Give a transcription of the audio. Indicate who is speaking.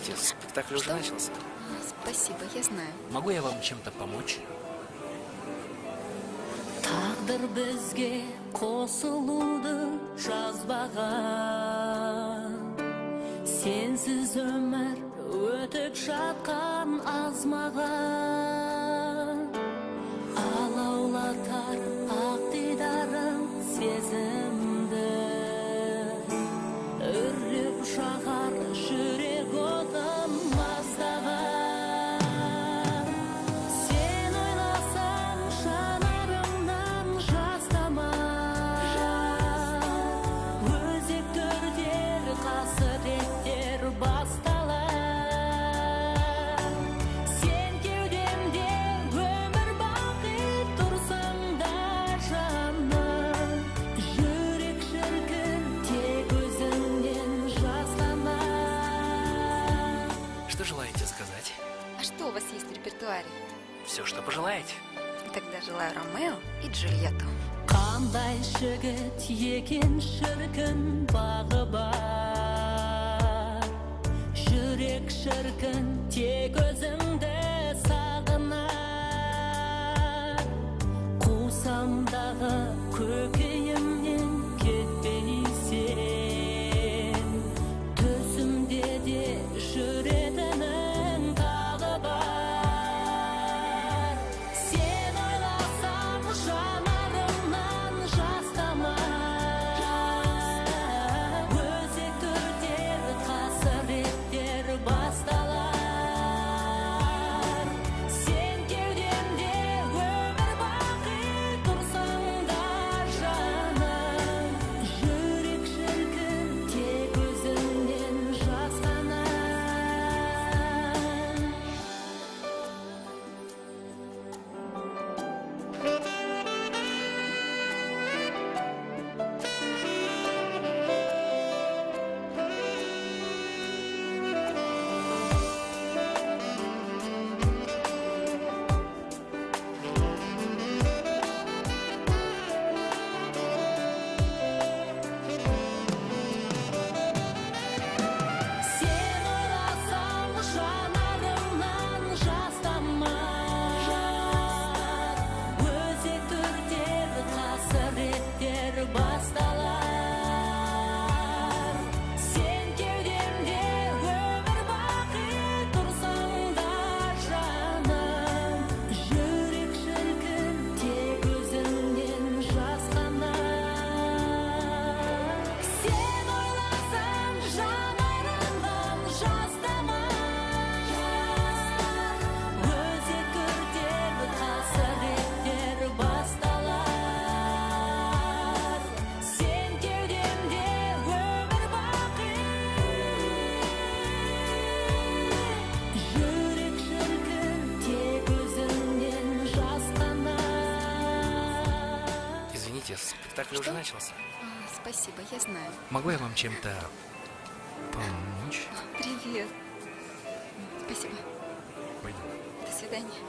Speaker 1: Извините, спектакль уже начался.
Speaker 2: Спасибо, я знаю.
Speaker 1: Могу я вам чем-то помочь?
Speaker 3: Тағдыр бізге қосылуды жазбаған, сенсіз өмір өтіп жатқан азмаған. Алаулатар ақ дидарың сезімді, үрлеп жағар жүрек отын маздаған. Сен ойласаң жанарыңнан жас тамар, өзек төрдер қасіреттер басталар. Сен кеудемде өмір бақи тұрсаң да жаным, жүрек шіркін тек өзіңнен жастамар.
Speaker 1: Что желаете сказать?
Speaker 2: А что у вас есть в репертуаре?
Speaker 1: Все, что пожелаете.
Speaker 2: Тогда желаю Ромео и Джульетту.
Speaker 3: Қандай жігіт екен шіркін бағы бар, жүрек шіркін тек өзіңді сағынар. Қусамдағы көкейімнен кетпейсен, төсімде де жүретінің тағы бар. Сен ойласаң жанарыңнан жас тамар, өзек түртер қасіреттер басталар. Сен кеудемде өмір бақи тұрсаң да жаным, жүрек шіркін тек өзіңнен жасқанар. Сен ойласаң жанарыңнан жас тамар, өзек түртер қасіреттер басталар. Сен кеудемде өмір бақи тұрсаң да жаным, жүрек шіркін тек өзіңнен жасқанар. Сен ойласаң жанарыңнан жас тамар, өзек түртер қасіреттер басталар. Сен кеудемде өмір бақи, жүрек шіркін тек өзіңнен жасқанар.
Speaker 1: Извините, спектакль уже начался.
Speaker 2: Спасибо, я знаю.
Speaker 1: Могу я вам чем-то помочь?
Speaker 2: Привет. Спасибо.
Speaker 1: Пойдем.
Speaker 2: До свидания.